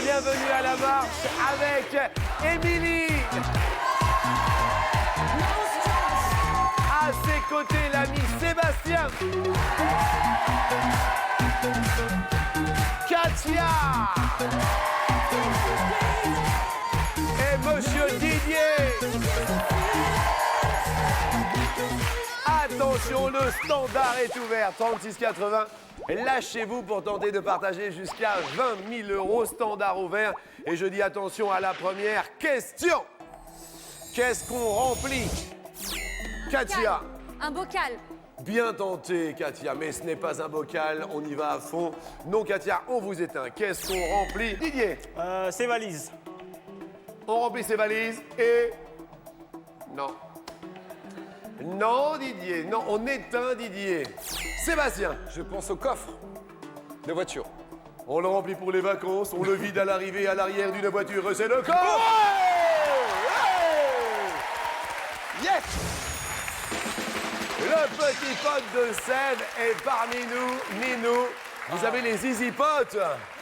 bienvenue à la marche avec Émilie. À ses côtés, l'ami Sébastien. Katia. Et Monsieur Didier. Attention, le standard est ouvert, 36,80. Lâchez-vous pour tenter de partager jusqu'à 20 000 € standard ouvert. Et je dis attention à la première question. Qu'est-ce qu'on remplit? Katia. Un bocal. Bien tenté, Katia, mais ce n'est pas un bocal, on y va à fond. Non, Katia, on vous éteint. Qu'est-ce qu'on remplit? Didier. Ses valises. On remplit ses valises et... Non. Non, Didier. Non, on éteint Didier. Sébastien. Je pense au coffre de voiture. On le remplit pour les vacances, on le vide à l'arrivée et à l'arrière d'une voiture. C'est le coffre. Yes! Le petit pote de Seb est parmi nous. Ninou, vous avez les easy potes.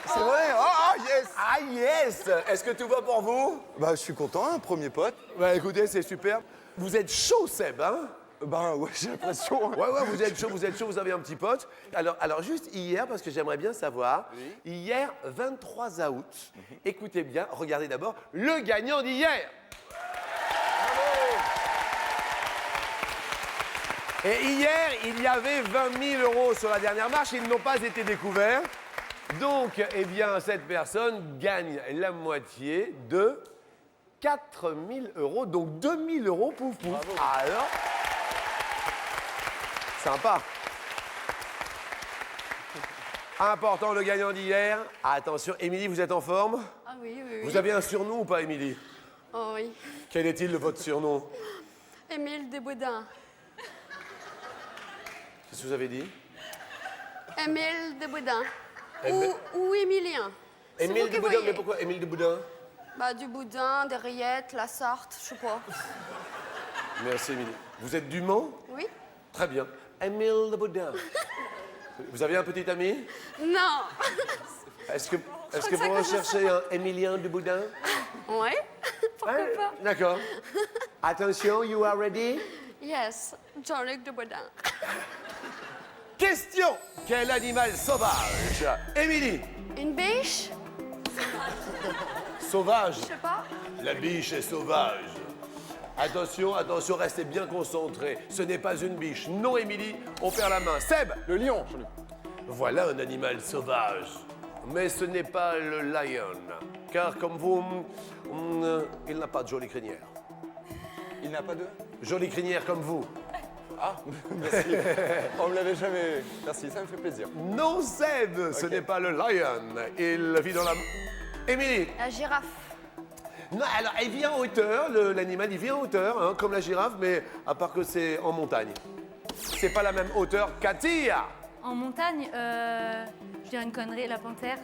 C'est vrai? Ah, yes! Ah yes. Est-ce que tout va pour vous? Bah, je suis content, un premier pote. Bah écoutez, c'est super. Vous êtes chaud, Seb, hein? Ben, ouais, j'ai l'impression. Ouais, vous êtes chaud, vous avez un petit pote. Alors juste hier, parce que j'aimerais bien savoir, hier, 23 août, écoutez bien, regardez d'abord, le gagnant d'hier. Et hier, il y avait 20 000 € sur la dernière marche, ils n'ont pas été découverts. Donc, eh bien, cette personne gagne la moitié de 4 000 €, donc 2 000 €, pouf pouf. Alors, sympa. Important, le gagnant d'hier. Attention, Émilie, vous êtes en forme? Ah oui. Vous avez un surnom ou pas, Émilie? Oh oui. Quel est-il votre surnom? Émile Desboudins. Qu'est-ce que vous avez dit? Émile Desboudins. Émile- Ou Émilien. C'est vous Émile qui de Boudin, voyez. mais pourquoi Émile de Boudin? Bah du boudin, des rillettes, la Sarthe, je sais pas. Merci, Émilie. Vous êtes du Mans? Oui? Très bien. Émile de Boudin. Vous avez un petit ami? Non. Est-ce que que ça vous commence recherchez un Émilien de Boudin? Ouais? Pourquoi Ouais, pas? D'accord. Attention, you are ready? Yes, Jean-Luc Desboudins. Question. Quel animal sauvage? Émilie. Une biche? Sauvage. Je sais pas. La biche est sauvage. Attention, attention, restez bien concentrés. Ce n'est pas une biche. Non, Émilie, on perd la main. Seb. Le lion, Jean-Luc. Voilà un animal sauvage. Mais ce n'est pas le lion. Car comme vous, il n'a pas de jolie crinière. Il n'a pas de... Jolie crinière comme vous. Ah, merci. On me l'avait jamais... Merci, ça me fait plaisir. Non, Seb, ce Ok. n'est pas le lion. Il vit dans la... Émilie. La girafe. Non, alors, il vit en hauteur, l'animal, il vit en hauteur, hein, comme la girafe, mais à part que c'est en montagne. C'est pas la même hauteur qu'Katia. En montagne, je dirais une connerie, la panthère.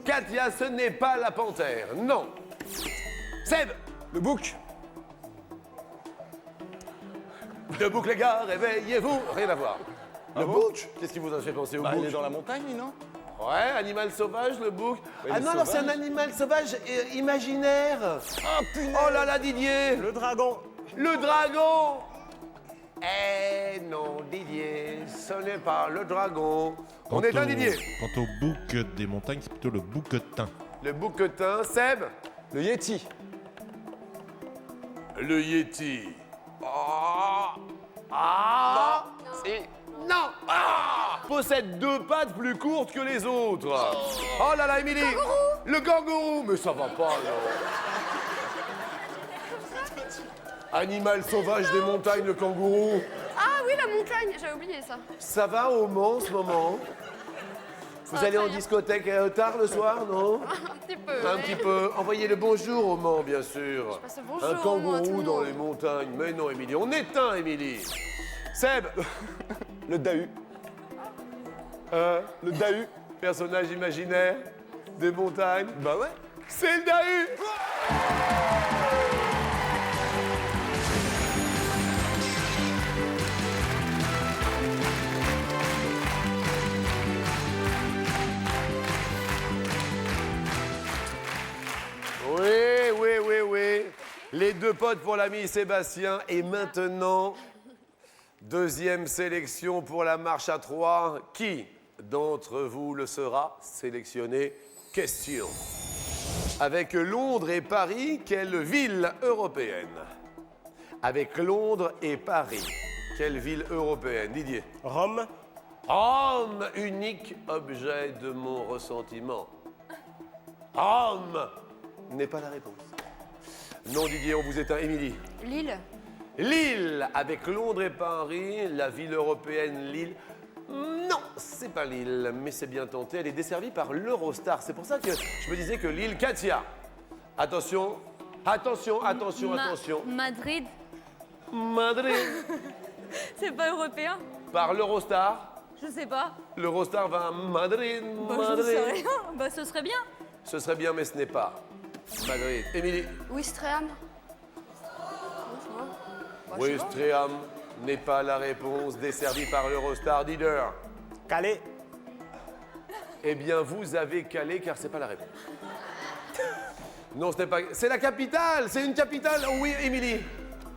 Katia, ce n'est pas la panthère, non. Seb. Le bouc. Debout les gars, réveillez-vous. Rien à voir. Le bon bouc. Qu'est-ce qui vous a fait penser au Bah, bouc? il est dans la montagne, lui, non? Ouais, animal sauvage, le bouc. il Ah est non, alors c'est un sauvage. animal sauvage imaginaire. Ah, punaise! Oh là là, Didier. Le dragon. Le dragon. Eh non, Didier, ce n'est pas le dragon. On est un Didier. Quant au bouc des montagnes, c'est plutôt le bouquetin. Le bouquetin, Seb. Le yéti. Le yéti. Oh. Ah. Non. Ah. Possède 2 pattes plus courtes que les autres. Oh là là, Émilie. Le kangourou. Mais ça va pas, là. Animal sauvage des montagnes, le kangourou. Ah oui, la montagne, j'avais oublié ça. Ça va au Mans en ce moment? Vous va allez très en bien. discothèque peu le soir, non? Un petit peu. Un ouais. petit peu. Envoyez le bonjour au Mans, bien sûr. passe le bonjour Un au Mans à tout kangourou le dans monde. les montagnes. Mais non, Émilie, on éteint, Émilie. Seb, Le dahu. Le dahu. personnage imaginaire des montagnes. Bah ouais. C'est le Dahu. Les 2 potes pour l'ami Sébastien. Et maintenant, deuxième sélection pour la marche à 3. Qui d'entre vous le sera sélectionné? Question. Avec Londres et Paris, quelle ville européenne? Avec Londres et Paris, quelle ville européenne? Didier. Rome. Rome, unique objet de mon ressentiment. Rome n'est pas la réponse. Non, Didier, on vous éteint. Émilie. Lille. Lille, avec Londres et Paris, la ville européenne Lille. Non, c'est pas Lille, mais c'est bien tenté. Elle est desservie par l'Eurostar. C'est pour ça que je me disais que Lille, Katia. Attention, attention, attention, attention. Madrid, Madrid, c'est pas européen? par l'Eurostar. Je sais pas. L'Eurostar va à Madrid, Bah, je Madrid. sais rien. Bah, ce serait bien. Ce serait bien, mais ce n'est pas Madrid. Émilie. Ouistreham. Ouistreham n'est pas la réponse, desservie par l'Eurostar. Leader. Calais. Eh bien, vous avez calé, car c'est pas la réponse. Non, ce n'est pas... C'est la capitale. C'est une capitale. Oh oui, Émilie.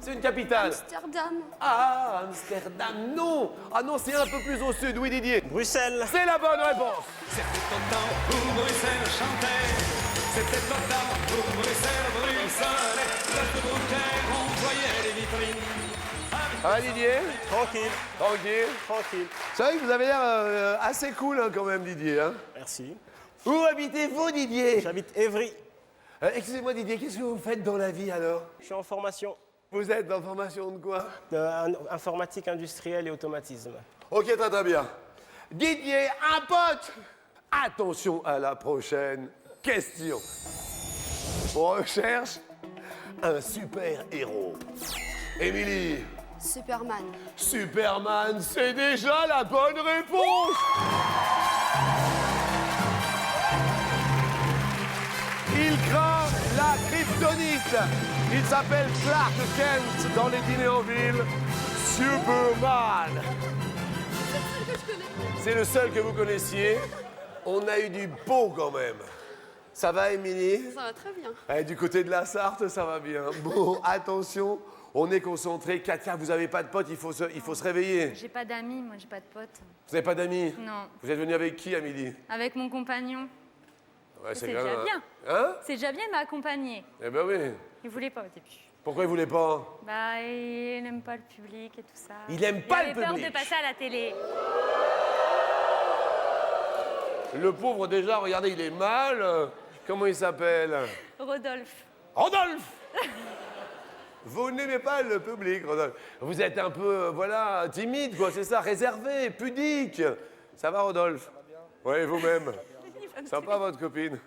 C'est une capitale. Amsterdam. Ah, Amsterdam, non. Ah non, c'est un peu plus au sud. Oui, Didier. Bruxelles. C'est la bonne réponse. C'était au temps où Bruxelles chantait. C'était au temps où Bruxelles bruxelait. Place de Bruxelles, on voyait les vitrines. Ça va, Didier? Tranquille. Tranquille. Tranquille. C'est vrai que vous avez l'air assez cool hein, quand même, Didier. Hein. Merci. Où habitez-vous, Didier? J'habite Évry. Excusez-moi, Didier, qu'est-ce que vous faites dans la vie alors? Je suis en formation Vous êtes en formation de quoi? informatique industrielle et automatisme. Ok, très très bien. Didier, un pote! Attention à la prochaine question. On recherche un super-héros. Émilie, Superman. Superman, c'est déjà la bonne réponse! Il craint la kryptonite. Il s'appelle Clark Kent dans les dîners en ville. Superman. C'est le seul que vous connaissiez. On a eu du beau quand même. Ça va, Émilie? Ça va très bien. Eh, du côté de la Sarthe, ça va bien. Bon, attention, on est concentré. Katia, vous n'avez pas de potes, il faut se réveiller. J'ai pas d'amis, moi, j'ai pas de potes. Vous n'avez pas d'amis? Non. Vous êtes venu avec qui, Amélie? Avec mon compagnon. Ouais, C'est quand déjà même- bien. Hein? C'est déjà bien de m'accompagner. Eh ben oui. Il voulait pas au début. Pourquoi il voulait pas? Bah, il aime pas le public et tout ça. Il aime pas le avait peur public. de passer à la télé. Le pauvre, déjà, regardez, il est mal. Comment il s'appelle? Rodolphe. Rodolphe! Vous n'aimez pas le public, Rodolphe. Vous êtes un peu, voilà, timide, quoi, c'est ça, réservé, pudique. Ça va, Rodolphe? Ça va bien. Oui, vous-même. Sympa, votre copine.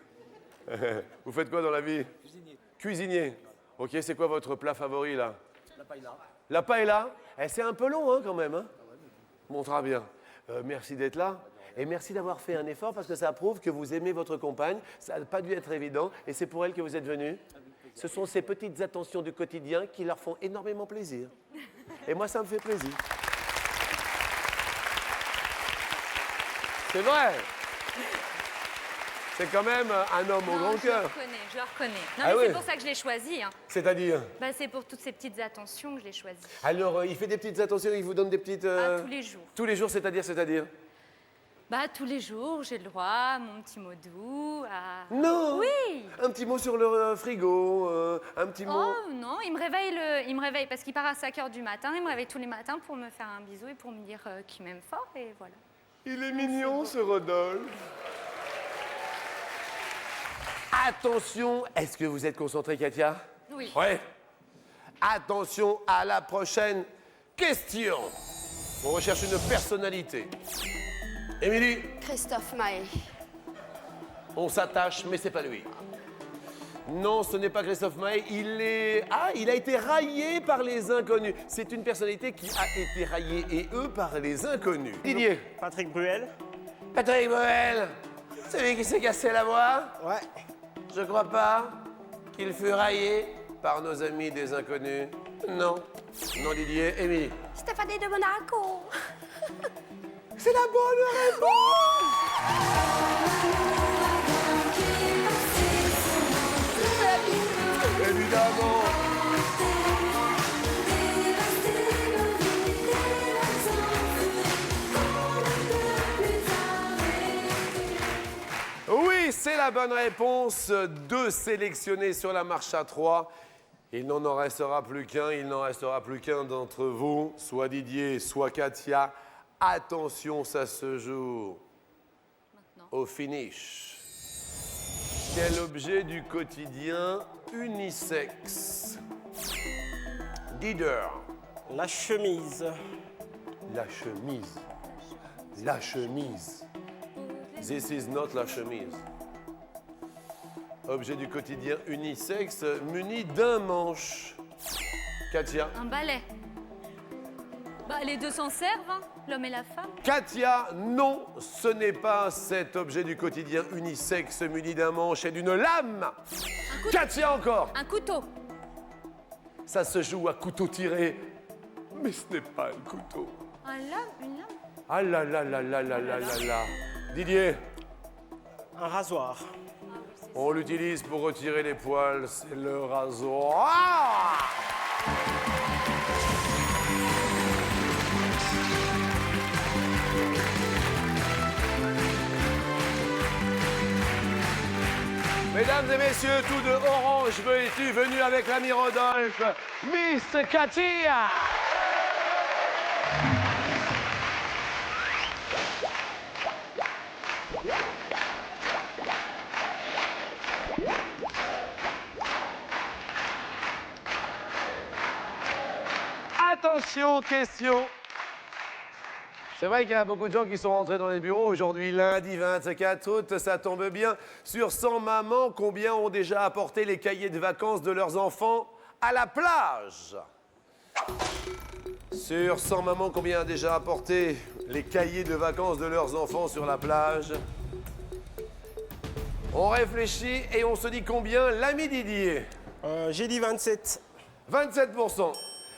Vous faites quoi dans la vie? Cuisinier. Cuisinier. Ok, c'est quoi votre plat favori, là? La paella. La paella? Eh, c'est un peu long, hein, quand même. Hein? Bon, très bien. Merci d'être là. Et merci d'avoir fait un effort parce que ça prouve que vous aimez votre compagne. Ça n'a pas dû être évident et c'est pour elle que vous êtes venu. Ce sont ces petites attentions du quotidien qui leur font énormément plaisir. Et moi, ça me fait plaisir. C'est vrai. C'est quand même un homme au grand cœur. Je le reconnais. Non, Ah mais ouais. c'est pour ça que je l'ai choisi. Hein. C'est-à-dire? Bah, c'est pour toutes ces petites attentions que je l'ai choisi. Alors, il fait des petites attentions, il vous donne des petites... Tous les jours. Tous les jours, c'est-à-dire? Bah, tous les jours, j'ai le droit à mon petit mot doux, à... Non! Oui! Un petit mot sur le frigo, un petit mot... Oh non, il me réveille parce qu'il part à 5 h du matin. Il me réveille tous les matins pour me faire un bisou et pour me dire qu'il m'aime fort et voilà. Il est mignon, ce Rodolphe. Attention, est-ce que vous êtes concentré, Katia? Oui. Ouais. Attention à la prochaine question. On recherche une personnalité. Émilie, Christophe Maé. on s'attache, mais c'est pas lui. Non, ce n'est pas Christophe Maé. Il a été raillé par les inconnus. C'est une personnalité qui a été raillée, et eux, par les inconnus. Didier. Patrick Bruel. Patrick Bruel. C'est lui qui s'est cassé la voix? Ouais. Je crois pas qu'il fut raillé par nos amis des inconnus. Non. Non, Didier. Émilie. Stéphanie de Monaco. C'est la bonne réponse! Évidemment! la bonne réponse. 2 sélectionnés sur la marche à 3. Il n'en en restera plus qu'un. Il n'en restera plus qu'un d'entre vous, soit Didier, soit Katia. Attention, ça se joue au finish. Quel objet du quotidien unisexe? Dider. La chemise. La chemise. La chemise. This is not la chemise. Objet du quotidien unisexe muni d'un manche. Katia. Un balai. Bah, les deux s'en servent, hein, l'homme et la femme. Katia, non, ce n'est pas cet objet du quotidien unisexe muni d'un manche et d'une lame. Katia encore. Un couteau. Ça se joue à couteau tiré, mais ce n'est pas un couteau. Un lame, une lame. Ah là là là là là là là là. Didier, Un rasoir. on l'utilise pour retirer les poils, c'est le rasoir. Mesdames et messieurs, tout de orange vêtu, venu avec l'ami Rodolphe, Miss Katia. Attention, question. C'est vrai qu'il y a beaucoup de gens qui sont rentrés dans les bureaux aujourd'hui, lundi 24 août, ça tombe bien. Sur 100 mamans, combien ont déjà apporté les cahiers de vacances de leurs enfants à la plage? Sur 100 mamans, combien a déjà apporté les cahiers de vacances de leurs enfants sur la plage? On réfléchit et on se dit combien, l'ami Didier? J'ai dit 27. 27%.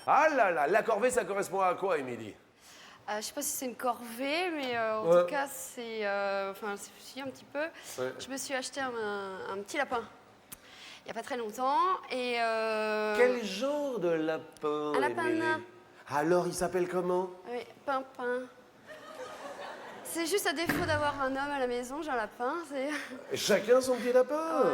Ah là là, la corvée, ça correspond à quoi, Émilie? Je sais pas si c'est une corvée, mais en Ouais. tout cas, c'est. Enfin, c'est un petit peu. Ouais. Je me suis acheté un petit lapin il n'y a pas très longtemps. Et. Quel genre de lapin, Un lapin Émilie? nain. Alors, il s'appelle comment? Oui, Pimpin. C'est juste à défaut d'avoir un homme à la maison, j'ai un lapin. C'est Chacun son petit lapin. Ouais.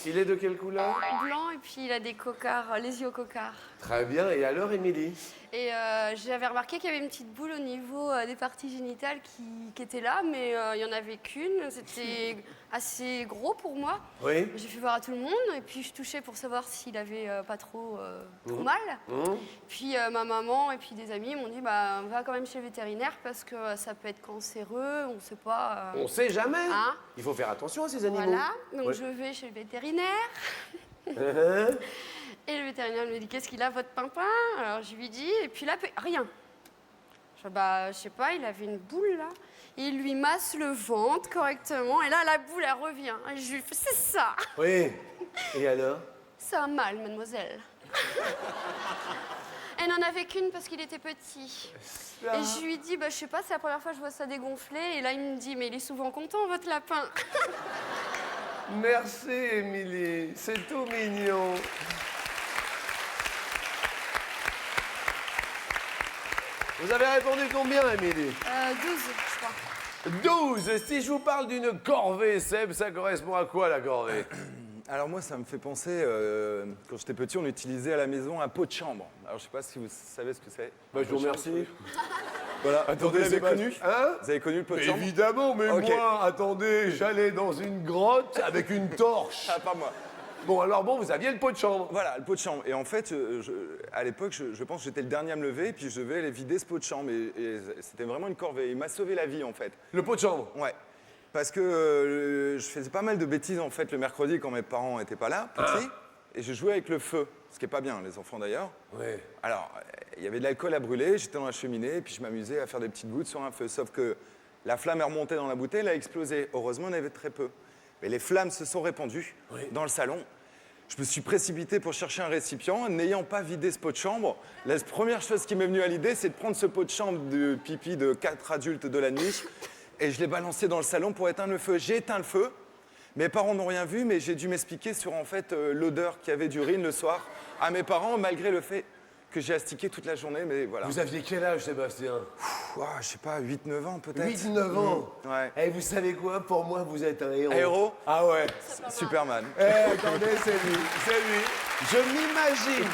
Il est de quelle couleur? blanc et puis il a des cocards, les yeux au cocard. Très bien. Et alors, Émilie? Et j'avais remarqué qu'il y avait une petite boule au niveau des parties génitales qui était là, mais il n'y en avait qu'une. C'était assez gros pour moi. Oui. J'ai fait voir à tout le monde et puis je touchais pour savoir s'il avait pas trop mal. Puis ma maman et puis des amis m'ont dit bah, va quand même chez le vétérinaire parce que ça peut être cancéreux, on ne sait pas. On sait jamais. Hein? Il faut faire attention à ces animaux. Voilà, donc Ouais. je vais chez le vétérinaire. Hein? Et le vétérinaire me dit qu'est-ce qu'il a votre Pimpin? Alors je lui dis et puis là rien. Je fais, bah je sais pas, il avait une boule là. Il lui masse le ventre correctement et là la boule elle revient. Et je lui fais c'est ça. Oui. Et alors? C'est un mâle, mademoiselle. Elle n'en avait qu'une parce qu'il était petit. Et je lui dis bah je sais pas, c'est la première fois que je vois ça dégonfler et là il me dit mais il est souvent content votre lapin. Merci, Émilie. C'est tout mignon. Vous avez répondu combien, Émilie? 12 je crois. 12. Si je vous parle d'une corvée, Seb, ça correspond à quoi, la corvée? Alors moi, ça me fait penser, quand j'étais petit, on utilisait à la maison un pot de chambre. Alors je sais pas si vous savez ce que c'est. Bah, je vous remercie. Voilà, Attendez, vous l'avez c'est pas- connu Hein? Vous avez connu le pot de chambre? Évidemment, mais Ok. moi, attendez, j'allais dans une grotte avec une torche. Ah, pas moi. Bon, alors bon, vous aviez le pot de chambre. Voilà, le pot de chambre. Et en fait, à l'époque, je pense que j'étais le dernier à me lever, et puis je devais aller vider ce pot de chambre. Et c'était vraiment une corvée. Il m'a sauvé la vie, en fait. Le pot de chambre. Ouais. Parce que je faisais pas mal de bêtises, en fait, le mercredi, quand mes parents n'étaient pas là, petits. Et je jouais avec le feu, ce qui est pas bien, les enfants d'ailleurs. Oui. Alors, il y avait de l'alcool à brûler, j'étais dans la cheminée, et puis je m'amusais à faire des petites gouttes sur un feu. Sauf que la flamme est remontée dans la bouteille, elle a explosé. Heureusement, il y en avait très peu. Mais les flammes se sont répandues dans le salon. Je me suis précipité pour chercher un récipient, n'ayant pas vidé ce pot de chambre. La première chose qui m'est venue à l'idée, c'est de prendre ce pot de chambre de pipi de 4 adultes de la nuit, et je l'ai balancé dans le salon pour éteindre le feu. J'ai éteint le feu. Mes parents n'ont rien vu, mais j'ai dû m'expliquer sur en fait l'odeur qu'il y avait d'urine le soir à mes parents, malgré le fait que j'ai astiqué toute la journée, mais voilà. Vous aviez quel âge, Sébastien? Ouah, je sais pas, 8-9 ans peut-être. 8-9 ans. Ouais. Et vous savez quoi? Pour moi, vous êtes un héros. Un héros? Ah ouais. Superman. Eh, attendez, c'est lui, c'est lui. Je m'imagine,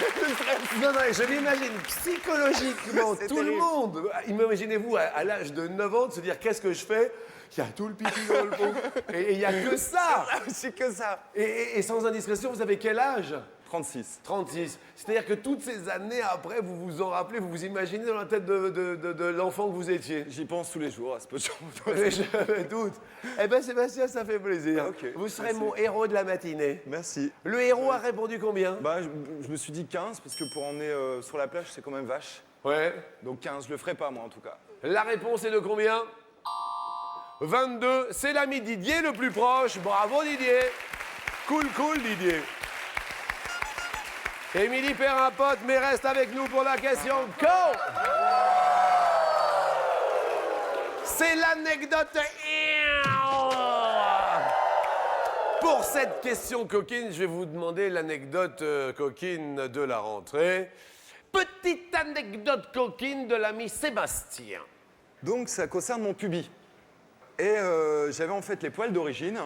non, non, je m'imagine psychologiquement C'est tout le terrible. monde. Imaginez-vous à l'âge de 9 ans de se dire qu'est-ce que je fais? Il y a tout le pipi dans le pot. Et il n'y a que ça. C'est que ça. Et sans indiscrétion, vous avez quel âge? 36. 36. C'est-à-dire que toutes ces années après, vous vous en rappelez, vous vous imaginez dans la tête de l'enfant que vous étiez. J'y pense tous les jours à ce peu de choses. Mais je me doute. Eh bien, Sébastien, ça fait plaisir. Ok, Vous serez merci. mon héros de la matinée. Merci. Le héros a répondu combien? Bah, je me suis dit 15 parce que pour emmener sur la plage, c'est quand même vache. Ouais. Donc 15, je le ferai pas moi en tout cas. La réponse est de combien? 22. C'est l'ami Didier le plus proche. Bravo Didier. Cool, cool Didier. Émilie perd un pote, mais reste avec nous pour la question co. C'est l'anecdote. Pour cette question coquine, je vais vous demander l'anecdote coquine de la rentrée. Petite anecdote coquine de l'ami Sébastien. Donc ça concerne mon pubis. Et j'avais en fait les poils d'origine.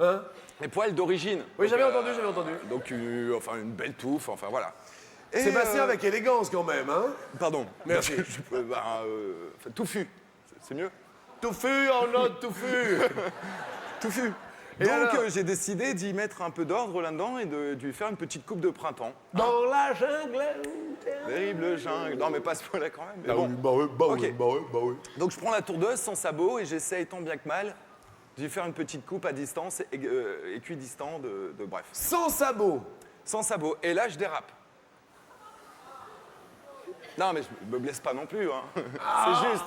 Hein? Les poils d'origine. Oui, Donc, j'avais entendu, j'avais entendu. Donc enfin une belle touffe, enfin voilà. Et, Sébastien avec élégance quand même, hein? Pardon. Merci. Enfin, touffu. C'est mieux. Touffu en note, touffu. Touffu. Et Donc alors j'ai décidé d'y mettre un peu d'ordre là-dedans et de lui faire une petite coupe de printemps. Dans la jungle. Terrible jungle. Non mais pas ce point-là quand même. Mais Ah bon. oui, bah oui, bah oui, Ok. bah oui, bah oui. Donc je prends la tourdeuse sans sabot et j'essaye tant bien que mal de lui faire une petite coupe à distance, équidistant bref. Sans sabot. Sans sabot. Et là je dérape. Non mais je me blesse pas non plus. Hein. C'est juste.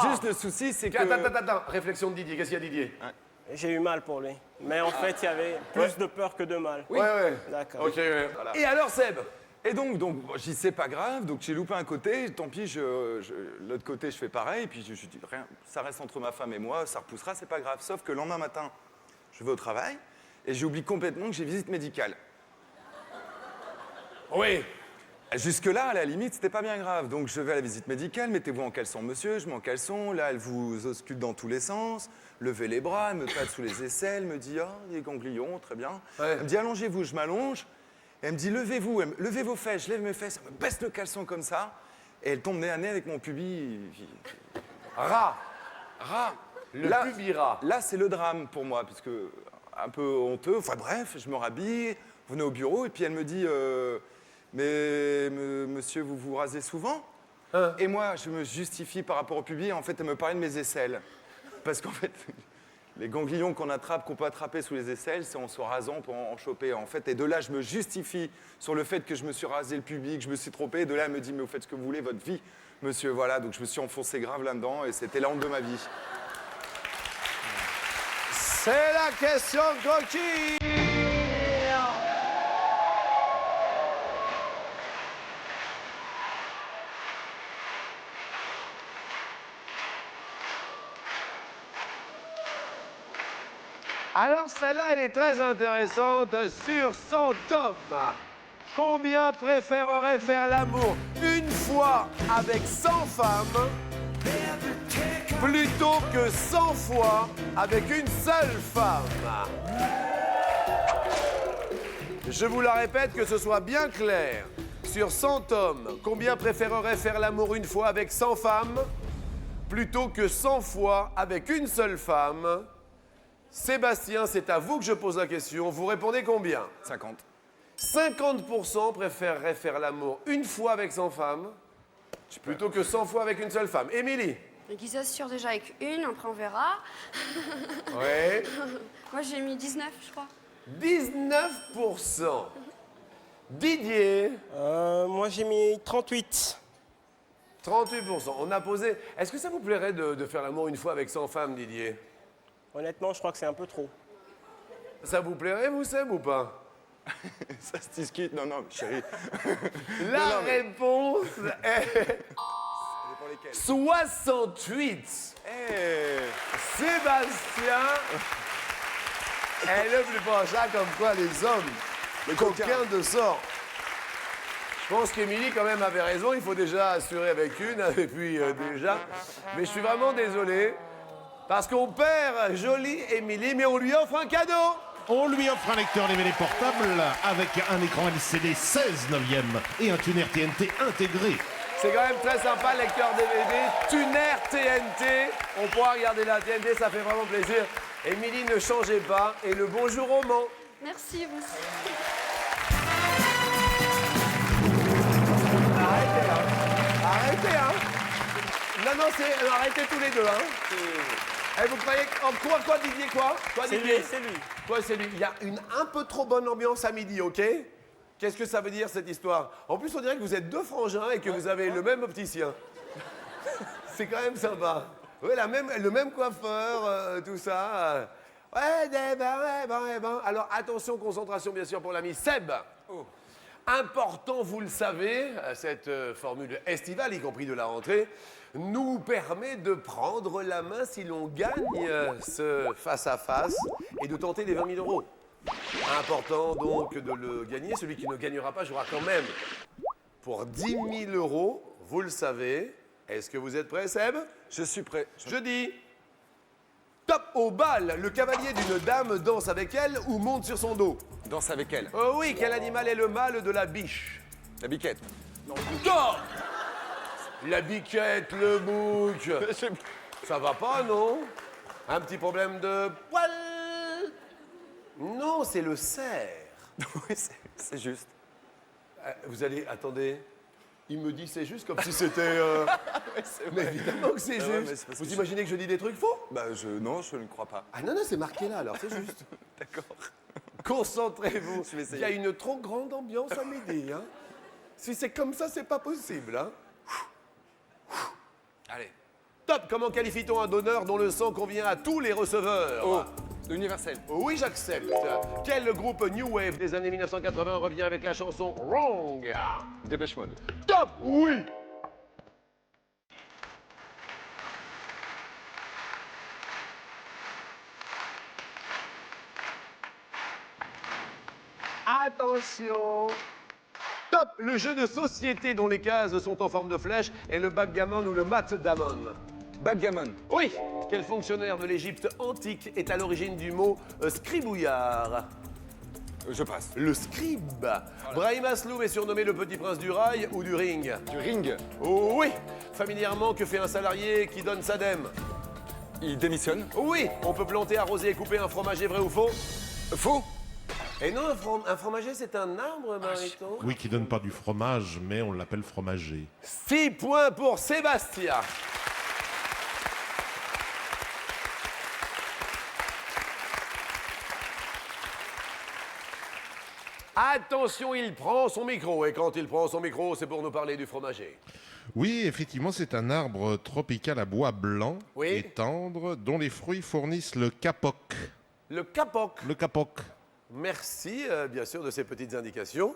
Juste le souci c'est que. Attends. Réflexion de Didier. Qu'est-ce qu'il y a Didier? J'ai eu mal pour lui. Mais en fait, il y avait plus de peur que de mal. Ouais. D'accord. Ok, ouais. Et alors Seb? Et donc bon, j'y sais pas grave, donc j'ai loupé un côté, tant pis, l'autre côté je fais pareil, puis je dis rien, ça reste entre ma femme et moi, ça repoussera, c'est pas grave. Sauf que le lendemain matin, je vais au travail et j'oublie complètement que j'ai visite médicale. Oui. Jusque-là, à la limite, c'était pas bien grave. Donc je vais à la visite médicale, mettez-vous en caleçon, monsieur, je mets en caleçon, là elle vous ausculte dans tous les sens, levez les bras, elle me patte sous les aisselles, elle me dit ah, des ganglions, très bien. Ouais. Elle me dit allongez-vous, je m'allonge. Et elle me dit levez-vous, levez vos fesses, je lève mes fesses, elle me baisse le caleçon comme ça, et elle tombe nez à nez avec mon pubis. Rat. Le pubis rat. Là, c'est le drame pour moi, puisque un peu honteux, enfin bref, je me rhabille, venez au bureau, et puis elle me dit mais monsieur, vous vous rasez souvent? Hein? Et moi, je me justifie par rapport au pubis, en fait, elle me parlait de mes aisselles. Parce qu'en fait, les ganglions qu'on attrape, qu'on peut attraper sous les aisselles, c'est en se rasant, on peut en choper, en fait. Et de là, je me justifie sur le fait que je me suis rasé le pubis, que je me suis trompé. Et de là, elle me dit, mais vous faites ce que vous voulez, votre vie, monsieur, voilà. Donc, je me suis enfoncé grave là-dedans, et c'était la honte de ma vie. C'est la question coquine. Alors celle-là, elle est très intéressante sur 100 hommes. Combien préférerait faire l'amour une fois avec 100 femmes plutôt que 100 fois avec une seule femme? Je vous la répète, que ce soit bien clair. Sur 100 hommes, combien préférerait faire l'amour une fois avec 100 femmes plutôt que 100 fois avec une seule femme? Sébastien, c'est à vous que je pose la question. Vous répondez combien? 50. 50% préféreraient faire l'amour une fois avec 100 femmes plutôt que 100 fois avec une seule femme. Émilie? Qui s'assure déjà avec une, après on verra. Oui. Moi j'ai mis 19, je crois. 19%. Didier? Moi, j'ai mis 38. 38%. On a posé... Est-ce que ça vous plairait de faire l'amour une fois avec 100 femmes, Didier? Honnêtement, je crois que c'est un peu trop. Ça vous plairait, vous, Seb, ou pas? Ça se discute. Non, non, chérie. La non, mais- réponse est Pour lesquels 68. Eh, Sébastien est le plus proche, comme quoi les hommes, Les coquins coquins. de sort. Je pense qu'Émilie, quand même, avait raison. Il faut déjà assurer avec une, et puis déjà. Mais je suis vraiment désolé. Parce qu'on perd jolie Émilie, mais on lui offre un cadeau. On lui offre un lecteur DVD portable avec un écran LCD 16 neuvième et un tuner TNT intégré. C'est quand même très sympa, lecteur DVD, tuner TNT. On pourra regarder la TNT, ça fait vraiment plaisir. Émilie, ne changez pas. Et le bonjour au Mans. Merci, vous aussi. Arrêtez, hein. Arrêtez, hein. Non, arrêtez tous les deux, hein. Et vous croyez quoi, Didier, quoi C'est Didier lui, c'est lui. Quoi, c'est lui. Il y a une un peu trop bonne ambiance à midi, ok? Qu'est-ce que ça veut dire, cette histoire? En plus, on dirait que vous êtes deux frangins et que vous avez le même opticien. C'est quand même sympa. Oui, le même coiffeur, tout ça. Ouais, ben. Alors, attention, concentration, bien sûr, pour l'ami Seb. Important, vous le savez, cette formule estivale, y compris de la rentrée, nous permet de prendre la main si l'on gagne ce face-à-face et de tenter les 20 000 euros. Important donc de le gagner. Celui qui ne gagnera pas jouera quand même pour 10 000 euros. Vous le savez. Est-ce que vous êtes prêt, Seb? Je suis prêt. Je dis top au bal. Le cavalier d'une dame danse avec elle ou monte sur son dos. Danse avec elle. Oh oui, quel animal est le mâle de la biche? La biquette. Top! La biquette, le bouc. Ça va pas, non? Un petit problème de poil? Non, c'est le cerf. Oui, c'est juste. Vous allez... Attendez. Il me dit c'est juste comme si c'était... Mais évidemment que c'est Ah ouais, mais juste. c'est parce Vous que imaginez que je dis des trucs faux? Bah, non, je ne crois pas. Ah non, c'est marqué là, alors c'est juste. D'accord. Concentrez-vous. Je vais essayer. Il y a une trop grande ambiance à midi. Hein. Si c'est comme ça, c'est pas possible. Hein. Allez. Top. Comment qualifie-t-on un donneur dont le sang convient à tous les receveurs? Oh, universel. Oui, j'accepte. Quel groupe New Wave des années 1980 revient avec la chanson Wrong? Dépêche Mode. Top. Oui. Attention. Top. Le jeu de société dont les cases sont en forme de flèche est le backgammon ou le matdamon. Backgammon. Oui. Quel fonctionnaire de l'Égypte antique est à l'origine du mot scribouillard? Je passe. Le scribe. Brahim Asloum est surnommé le petit prince du rail ou du ring? Du ring. Oh oui. Familièrement, que fait un salarié qui donne sa dème? Il démissionne. Oui. On peut planter, arroser et couper un fromager, vrai ou faux? Faux. Et non, un fromager, c'est un arbre, Mariton. Oui, qui donne pas du fromage, mais on l'appelle fromager. 6 points pour Sébastien. Attention, il prend son micro. Et quand il prend son micro, c'est pour nous parler du fromager. Oui, effectivement, c'est un arbre tropical à bois blanc Oui. et tendre dont les fruits fournissent le capoc. Le capoc. Le capoc. Merci, bien sûr, de ces petites indications.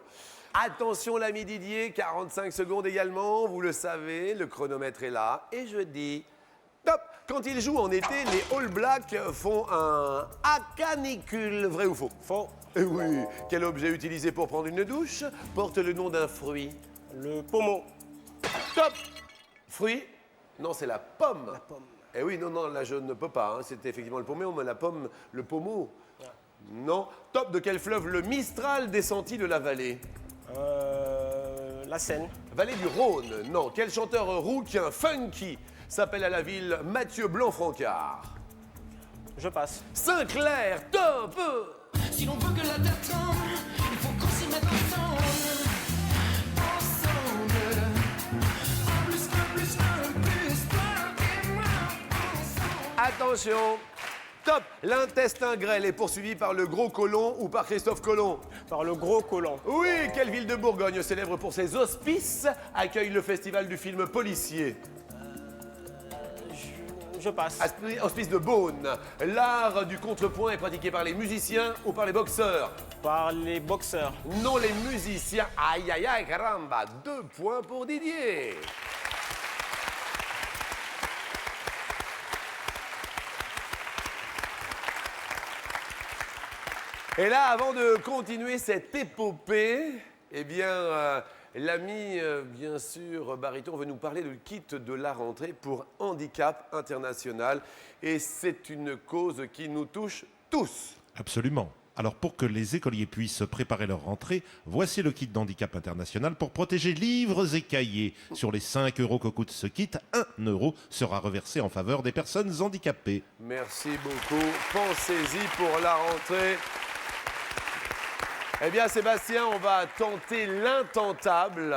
Attention, l'ami Didier, 45 secondes également. Vous le savez, le chronomètre est là. Et je dis top. Quand ils jouent en été, les All Blacks font un canicule. Vrai ou faux? Faux. Eh oui. Quel objet utilisé pour prendre une douche porte le nom d'un fruit? Le pommeau. Top. Fruit? Non, c'est la pomme. La pomme. Eh oui, non, là, je ne peux pas. Hein. C'était effectivement le pommeau, mais la pomme, le pommeau. Non. Top. De quel fleuve le Mistral descend-il de la vallée? La Seine. Vallée du Rhône. Non. Quel chanteur rouquin funky s'appelle à la ville Mathieu Blanc-Francard? Je passe. Sinclair. Top. Si l'on veut que la terre tourne, il faut qu'on s'y mette ensemble. Ensemble. Un plus qu'un plus qu'un plus toi et moi. Ensemble. Attention. Top. L'intestin grêle est poursuivi par le gros colon ou par Christophe Colomb? Par le gros colon. Oui. Quelle ville de Bourgogne, célèbre pour ses hospices, accueille le festival du film policier? Je passe. Hospice de Beaune. L'art du contrepoint est pratiqué par les musiciens ou par les boxeurs? Par les boxeurs. Non, les musiciens. Aïe, aïe, aïe, caramba. 2 points pour Didier. Et là, avant de continuer cette épopée, eh bien, L'ami, bien sûr, Baryton veut nous parler du kit de la rentrée pour handicap international. Et c'est une cause qui nous touche tous. Absolument. Alors pour que les écoliers puissent préparer leur rentrée, voici le kit d'handicap international pour protéger livres et cahiers. Sur les 5 € que coûte ce kit, 1 € sera reversé en faveur des personnes handicapées. Merci beaucoup. Pensez-y pour la rentrée. Eh bien, Sébastien, on va tenter l'intentable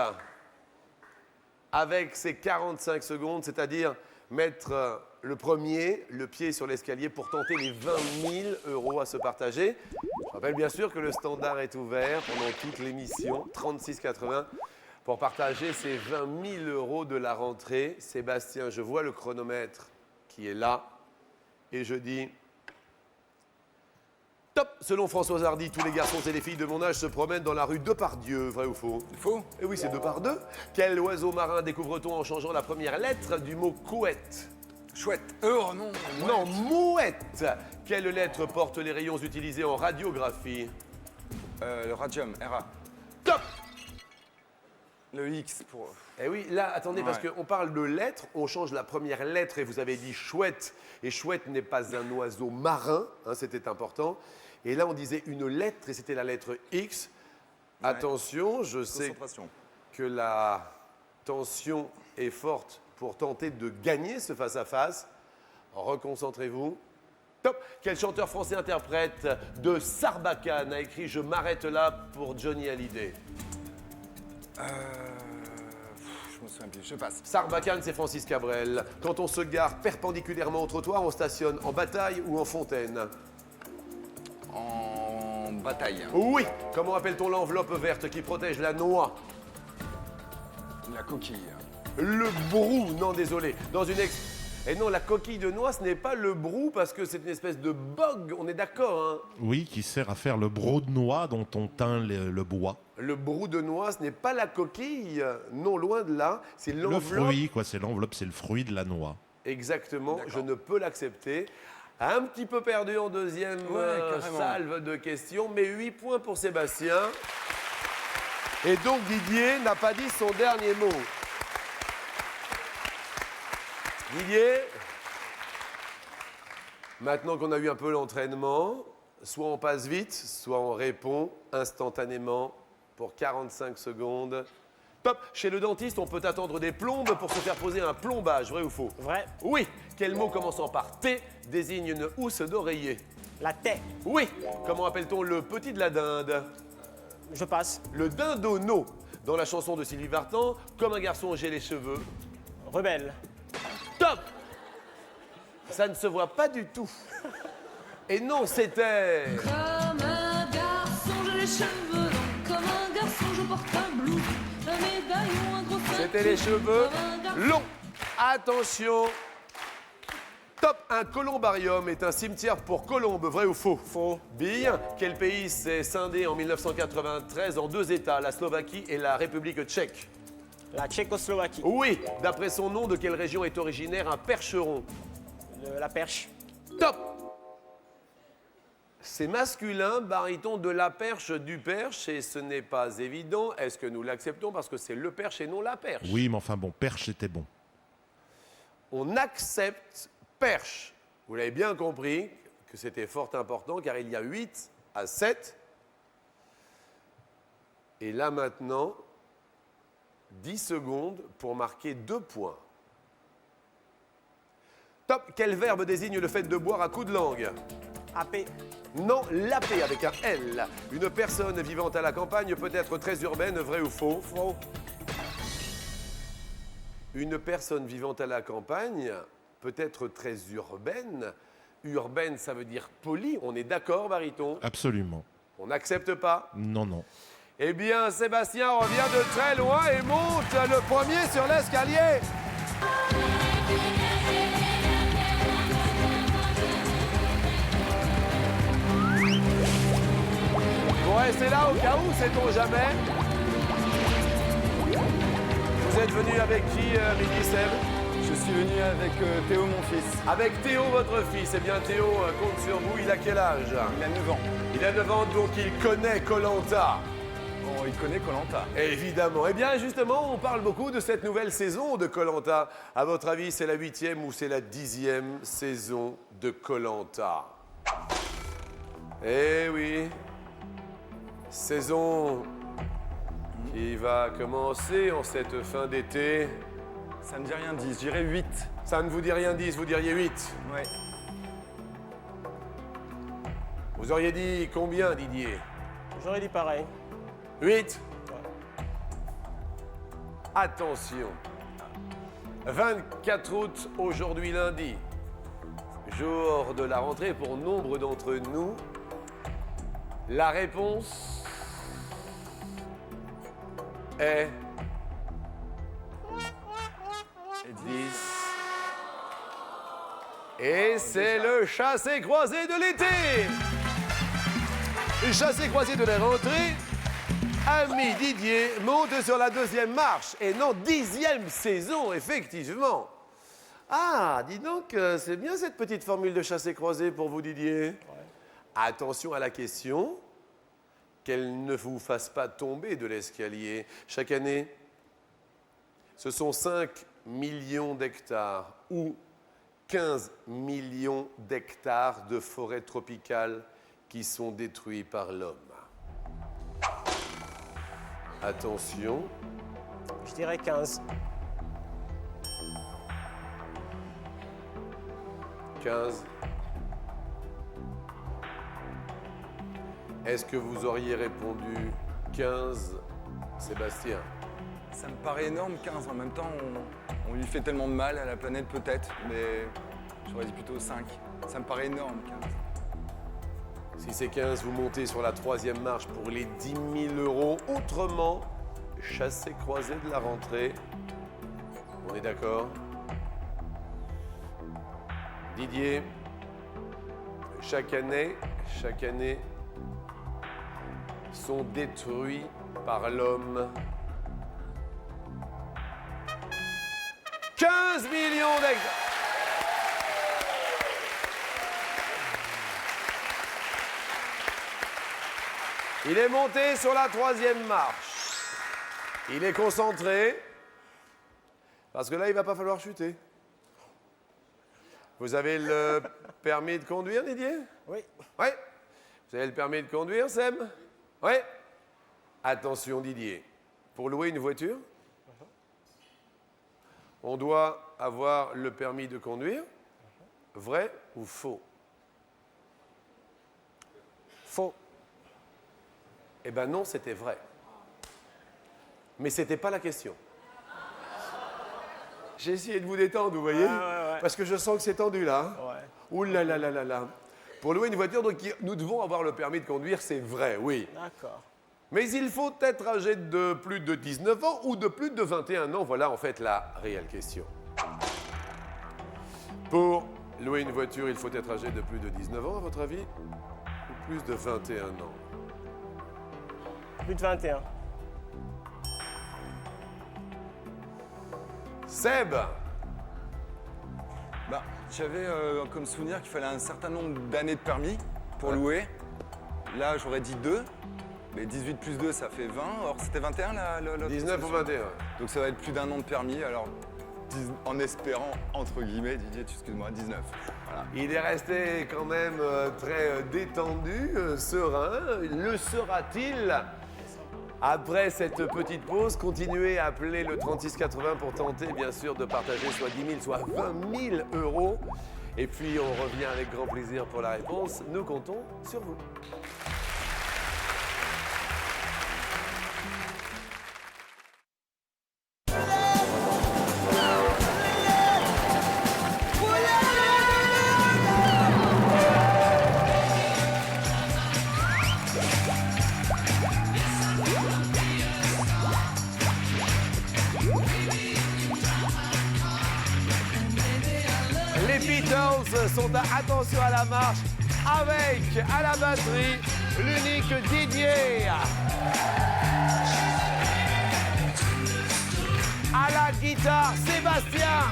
avec ces 45 secondes, c'est-à-dire mettre le pied sur l'escalier pour tenter les 20 000 € à se partager. Je rappelle bien sûr que le standard est ouvert pendant toute l'émission, 36,80 pour partager ces 20 000 € de la rentrée. Sébastien, je vois le chronomètre qui est là et je dis... Top! Selon Françoise Hardy, tous les garçons et les filles de mon âge se promènent dans la rue Depardieu, vrai ou faux? Faux. Eh oui, c'est Depardieu. Quel oiseau marin découvre-t-on en changeant la première lettre du mot couette? Chouette. Oh non. Non, mouette. Quelle lettre porte les rayons utilisés en radiographie? Le radium, Ra. Top! Le X pour... Eh oui, là, attendez, parce Ouais. qu'on parle de lettres, on change la première lettre et vous avez dit chouette. Et chouette n'est pas un oiseau marin, hein, c'était important. Et là, on disait une lettre et c'était la lettre X. Ouais. Attention, je sais Concentration. que la tension est forte pour tenter de gagner ce face-à-face. Reconcentrez-vous. Top! Quel chanteur français interprète de Sarbacane a écrit « Je m'arrête là » pour Johnny Hallyday? Je me souviens plus, je passe. Sarbacane, c'est Francis Cabrel. Quand on se gare perpendiculairement au trottoir, on stationne en bataille ou en fontaine? En bataille. Oui! Comment appelle-t-on l'enveloppe verte qui protège la noix? La coquille. Le brou, non désolé. Et non, la coquille de noix, ce n'est pas le brou parce que c'est une espèce de bog, on est d'accord, hein? Oui, qui sert à faire le broc de noix dont on teint le bois. Le brou de noix, ce n'est pas la coquille, non, loin de là, c'est Le l'enveloppe. fruit, quoi, c'est l'enveloppe, c'est le fruit de la noix. Exactement, D'accord. je ne peux l'accepter. Un petit peu perdu en deuxième carrément. salve de questions, mais 8 points pour Sébastien. Et donc Didier n'a pas dit son dernier mot. Didier, maintenant qu'on a eu un peu l'entraînement, soit on passe vite, soit on répond instantanément pour 45 secondes. Top! Chez le dentiste, on peut attendre des plombes pour se faire poser un plombage, vrai ou faux? Vrai. Oui. Quel mot commençant par T désigne une housse d'oreiller? La tête. Oui. Comment appelle-t-on le petit de la dinde? Je passe. Le dindono. Dans la chanson de Sylvie Vartan, comme un garçon, j'ai les cheveux. Rebelle. Top! Ça ne se voit pas du tout. Et non, c'était... Comme un garçon, j'ai les cheveux longs. Comme un garçon, je porte un blouson. Un médaillon, un gros sac. C'était les cheveux Comme un garçon. longs. Attention. Top, un columbarium est un cimetière pour colombes, vrai ou faux? Faux. Bien. Quel pays s'est scindé en 1993 en 2 États, la Slovaquie et la République tchèque? La Tchécoslovaquie. Oui. D'après son nom, de quelle région est originaire un percheron? La perche. Top. C'est masculin, baryton de la perche, du perche, et ce n'est pas évident. Est-ce que nous l'acceptons parce que c'est le perche et non la perche? Oui, mais enfin bon, perche était bon. On accepte perche. Vous l'avez bien compris que c'était fort important car il y a 8 à 7. Et là maintenant, 10 secondes pour marquer 2 points. Top. Quel verbe désigne le fait de boire à coups de langue? AP. Non, laper avec un L. Une personne vivant à la campagne peut être très urbaine, vrai ou faux? Faux. Une personne vivant à la campagne peut être très urbaine. Urbaine, ça veut dire poli. On est d'accord, baryton? Absolument. On n'accepte pas. Non, non. Eh bien, Sébastien revient de très loin et monte le premier sur l'escalier. Vous restez là au cas où, sait-on jamais. Vous êtes venu avec qui, Midi Seb? Je suis venu avec Théo, mon fils. Avec Théo, votre fils. Eh bien, Théo compte sur vous. Il a quel âge? Il a 9 ans. Il a 9 ans, donc il connaît Koh-Lanta. Oh, il connaît Koh-Lanta. Évidemment. Eh bien, justement, on parle beaucoup de cette nouvelle saison de Koh-Lanta. À votre avis, c'est la 8e ou c'est la 10e saison de Koh-Lanta? Eh oui. Saison qui va commencer en cette fin d'été. Ça me dit rien, 10. J'irais 8. Ça ne vous dit rien 10, vous diriez 8. Ouais. Vous auriez dit combien, Didier? J'aurais dit pareil. 8. Attention. 24 août, aujourd'hui lundi. Jour de la rentrée pour nombre d'entre nous. La réponse est 10. Et c'est le chassé-croisé de l'été. Le chassé-croisé de la rentrée. Ami Didier monte sur la 2e marche. Et non, 10e saison, effectivement. Ah, dis donc, c'est bien cette petite formule de chassé-croisé pour vous, Didier. Attention à la question, qu'elle ne vous fasse pas tomber de l'escalier. Chaque année, ce sont 5 millions d'hectares ou 15 millions d'hectares de forêts tropicales qui sont détruits par l'homme. Attention. Je dirais 15. 15. Est-ce que vous auriez répondu 15, Sébastien? Ça me paraît énorme, 15. En même temps, on lui fait tellement de mal à la planète, peut-être. Mais j'aurais dit plutôt 5. Ça me paraît énorme, 15. Si c'est 15, vous montez sur la 3e marche pour les 10 000 €. Autrement, chassé-croisé de la rentrée. On est d'accord? Didier, chaque année, sont détruits par l'homme 15 millions d'hectares. Il est monté sur la 3e marche. Il est concentré. Parce que là, il ne va pas falloir chuter. Vous avez le permis de conduire, Didier? Oui. Oui. Vous avez le permis de conduire, Seb? Oui. Attention, Didier. Pour louer une voiture, on doit avoir le permis de conduire. Vrai ou faux? Faux. Eh ben non, c'était vrai. Mais c'était pas la question. J'ai essayé de vous détendre, vous voyez? Ouais. Parce que je sens que c'est tendu là. Hein. Ouais. Ouh là là là là là. Pour louer une voiture, donc, nous devons avoir le permis de conduire, c'est vrai, oui. D'accord. Mais il faut être âgé de plus de 19 ans ou de plus de 21 ans. Voilà en fait la réelle question. Pour louer une voiture, il faut être âgé de plus de 19 ans, à votre avis? Ou plus de 21 ans? Plus de 21. Seb! Bah, j'avais comme souvenir qu'il fallait un certain nombre d'années de permis pour louer. Là, j'aurais dit 2. Mais 18 plus 2, ça fait 20. Or, c'était 21 l'autre 19 ou 21. Donc ça va être plus d'1 an de permis. Alors, en espérant, entre guillemets, Didier, excuse-moi, 19. Voilà. Il est resté quand même très détendu, serein. Le sera-t-il? Après cette petite pause, continuez à appeler le 3680 pour tenter, bien sûr, de partager soit 10 000, soit 20 000 €. Et puis, on revient avec grand plaisir pour la réponse. Nous comptons sur vous. Les Beatles sont à Attention à la marche avec, à la batterie, l'unique Didier. À la guitare, Sébastien.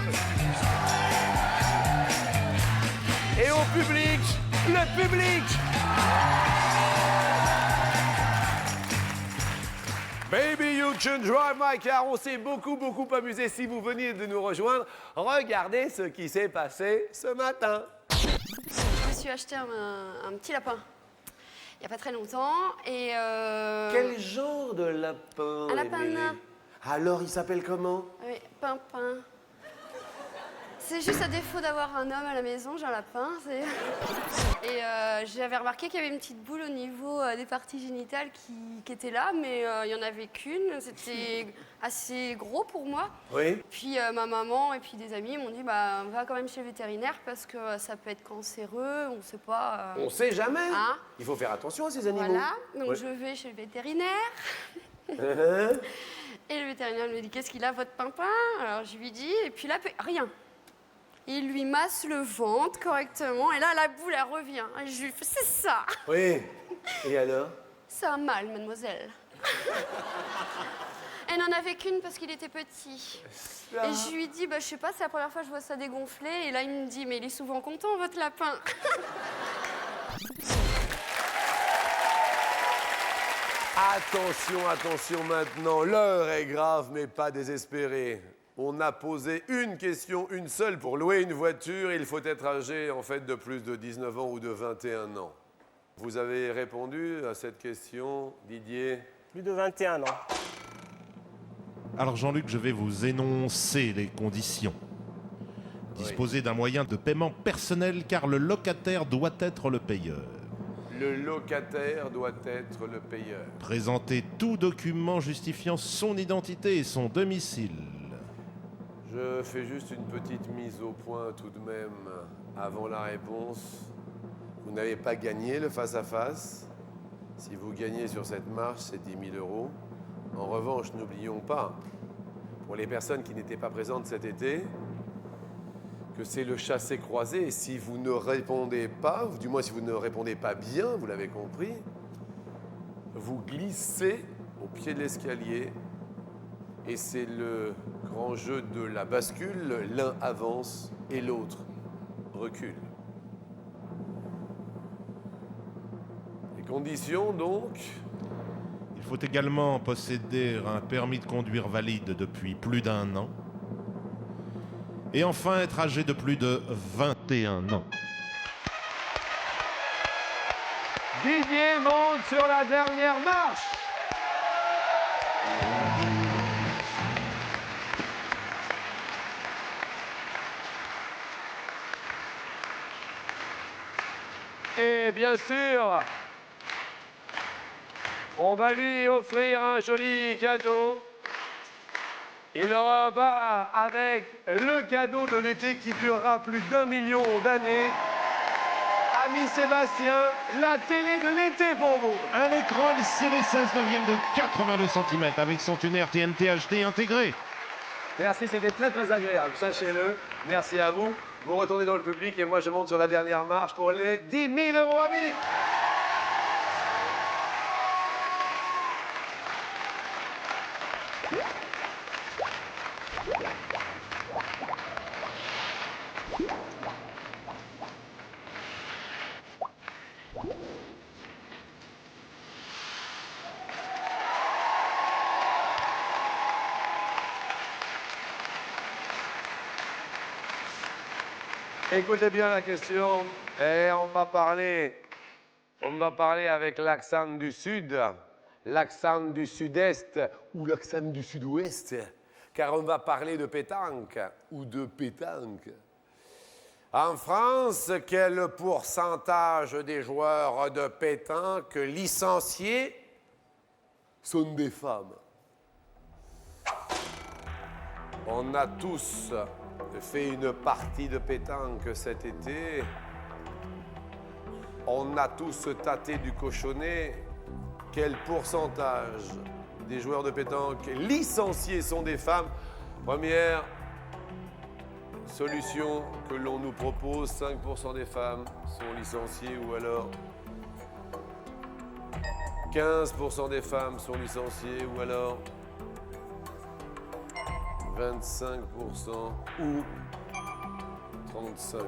Et au public, le public. You Can Drive My Car. On s'est beaucoup amusé. Si vous veniez de nous rejoindre, regardez ce qui s'est passé ce matin. Je me suis acheté un petit lapin il n'y a pas très longtemps et Quel genre de lapin? Un lapin Émilie? nain. Alors, il s'appelle comment? oui, Pimpin. C'est juste à défaut d'avoir un homme à la maison, j'ai un lapin. Et j'avais remarqué qu'il y avait une petite boule au niveau des parties génitales qui était là, mais il n'y en avait qu'une. C'était assez gros pour moi. Oui. Puis ma maman et puis des amis m'ont dit bah, va quand même chez le vétérinaire parce que ça peut être cancéreux, on ne sait pas. On sait jamais. Hein? Il faut faire attention à ces animaux. Voilà, donc Ouais. je vais chez le vétérinaire. Et le vétérinaire me dit qu'est-ce qu'il a votre pimpin? Alors je lui dis et puis là rien. Il lui masse le ventre correctement et là la boule elle revient. Et je lui fais c'est ça. Oui. Et alors? C'est un mâle mademoiselle. Elle n'en avait qu'une parce qu'il était petit. Et je lui dis bah je sais pas c'est la première fois que je vois ça dégonfler et là il me dit mais il est souvent content votre lapin. Attention maintenant, l'heure est grave mais pas désespérée. On a posé une question, une seule, pour louer une voiture. Il faut être âgé en fait de plus de 19 ans ou de 21 ans. Vous avez répondu à cette question, Didier? Plus de 21 ans. Alors Jean-Luc, je vais vous énoncer les conditions. Disposer d'un moyen de paiement personnel car le locataire doit être le payeur. Le locataire doit être le payeur. Présenter tout document justifiant son identité et son domicile. Je fais juste une petite mise au point tout de même avant la réponse. Vous n'avez pas gagné le face-à-face. Si vous gagnez sur cette marche, c'est 10 000 euros. En revanche, n'oublions pas, pour les personnes qui n'étaient pas présentes cet été, que c'est le chassé-croisé. Et si vous ne répondez pas, ou du moins si vous ne répondez pas bien, vous l'avez compris, vous glissez au pied de l'escalier. Et c'est le grand jeu de la bascule. L'un avance et l'autre recule. Les conditions, donc, Il faut également posséder un permis de conduire valide depuis plus d'1 an. Et enfin être âgé de plus de 21 ans. Didier monte sur la dernière marche. Et bien sûr, on va lui offrir un joli cadeau. Il repart avec le cadeau de l'été qui durera plus d'1 million d'années. Ami Sébastien, la télé de l'été pour vous. Un écran LCD 16/9 de 82 cm avec son tuner TNT HD intégré. Merci, c'était très agréable, sachez-le. Merci à vous. Vous retournez dans le public et moi je monte sur la dernière marche pour les 10 000 euros à Munich. Écoutez bien la question et on va parler avec l'accent du sud, l'accent du sud-est ou l'accent du sud-ouest, car on va parler de pétanque ou de pétanque. En France, quel pourcentage des joueurs de pétanque licenciés sont des femmes? On a tous fait une partie de pétanque cet été. On a tous tâté du cochonnet. Quel pourcentage des joueurs de pétanque licenciés sont des femmes? Première solution que l'on nous propose, 5% des femmes sont licenciées ou alors 15% des femmes sont licenciées ou alors 25% ou 35%.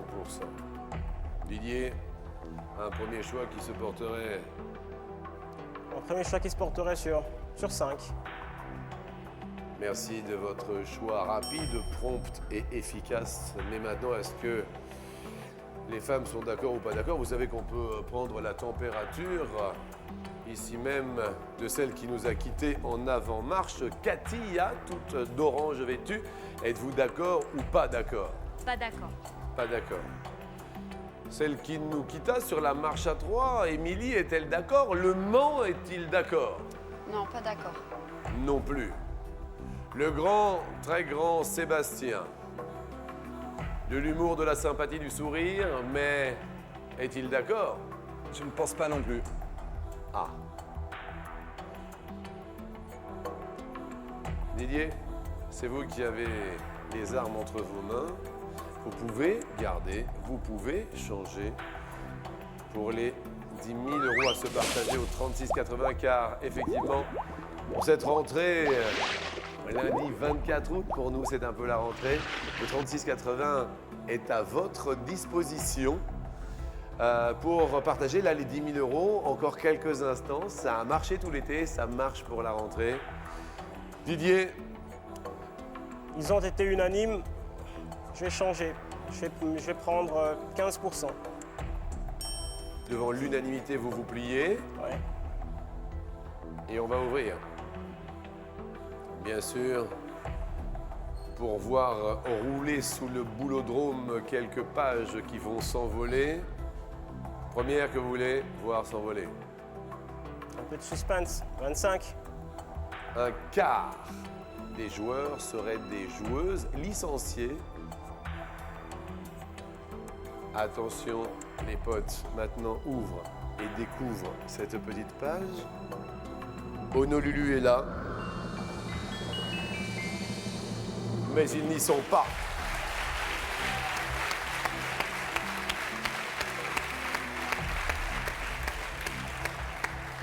Didier, un premier choix qui se porterait Un premier choix qui se porterait sur 5. Merci de votre choix rapide, prompt et efficace. Mais maintenant, est-ce que les femmes sont d'accord ou pas d'accord? Vous savez qu'on peut prendre la température, ici même, de celle qui nous a quittés en avant-marche, Katia, toute d'orange vêtue. Êtes-vous d'accord ou pas d'accord? Pas d'accord. Pas d'accord. Celle qui nous quitta sur la marche à 3, Émilie, est-elle d'accord? Le Mans est-il d'accord? Non, pas d'accord. Non plus. Le grand, très grand Sébastien. De l'humour, de la sympathie, du sourire, mais est-il d'accord? Je ne pense pas non plus. Ah. Didier, c'est vous qui avez les armes entre vos mains. Vous pouvez garder, vous pouvez changer pour les 10 000 € à se partager au 36,80 car effectivement, cette rentrée, lundi 24 août, pour nous c'est un peu la rentrée, le 36,80 est à votre disposition pour partager là les 10 000 €, encore quelques instants. Ça a marché tout l'été, ça marche pour la rentrée. Didier, Ils ont été unanimes. Je vais changer. Je vais prendre 15%. devant l'unanimité, vous vous pliez Ouais. et on va ouvrir. Bien sûr, pour voir rouler sous le boulodrome quelques pages qui vont s'envoler. Première que vous voulez voir s'envoler. Un peu de suspense. 25. Un quart des joueurs seraient des joueuses licenciées. Attention, les potes, maintenant ouvrent et découvrent cette petite page. Honolulu est là. Mais ils n'y sont pas.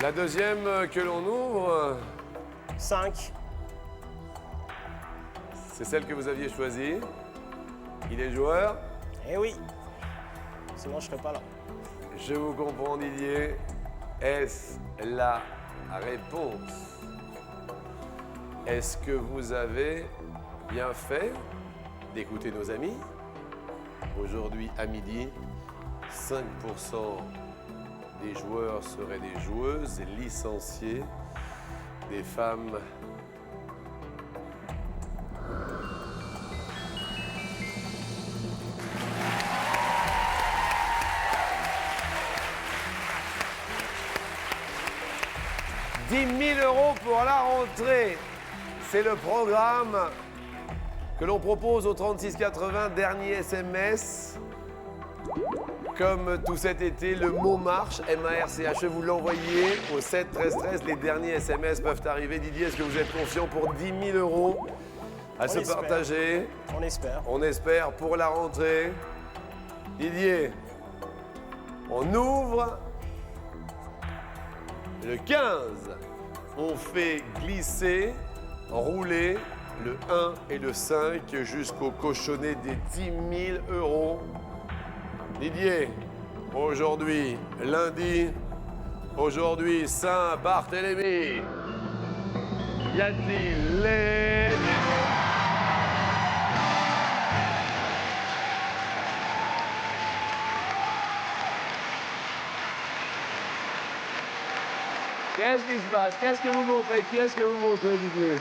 La deuxième que l'on ouvre, 5. c'est celle que vous aviez choisie. Il est joueur. Eh oui. Sinon, je serais pas là. Je vous comprends, Didier. Est-ce la réponse? Est-ce que vous avez bien fait d'écouter nos amis? Aujourd'hui, à midi, 5% des joueurs seraient des joueuses licenciées, des femmes. « 10 000 € pour la rentrée ». C'est le programme que l'on propose au 36,80, dernier SMS. Comme tout cet été, le mot marche, M-A-R-C-H-E, vous l'envoyez au 7 13 13. Les derniers SMS peuvent arriver. Didier, est-ce que vous êtes confiant pour 10 000 € à se espère. partager? On espère. On espère pour la rentrée. Didier, on ouvre le 15. On fait glisser, rouler le 1 et le 5 jusqu'au cochonnet des 10 000 €. Didier, aujourd'hui, lundi, aujourd'hui, Saint-Barthélemy. Y a-t-il les... Qu'est-ce qui se passe? Qu'est-ce que vous montrez? Qui est-ce que vous montrez, Didier?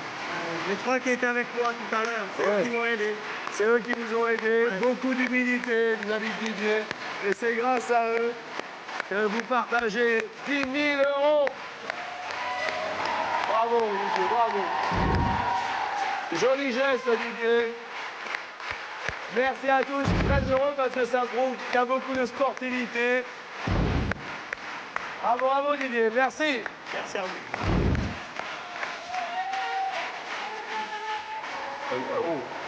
Les trois qui étaient avec moi tout à l'heure, c'est eux qui m'ont aidé. C'est eux qui vous ont aidé. Beaucoup d'humilité, vous avez dit Didier. Et c'est grâce à eux que vous partagez 10 000 €. Bravo, Didier, bravo. Joli geste, Didier. Merci à tous. Je suis très heureux parce que ça prouve qu'il y a beaucoup de sportivité. Bravo, bravo, Didier. Merci. Merci à vous. Oh.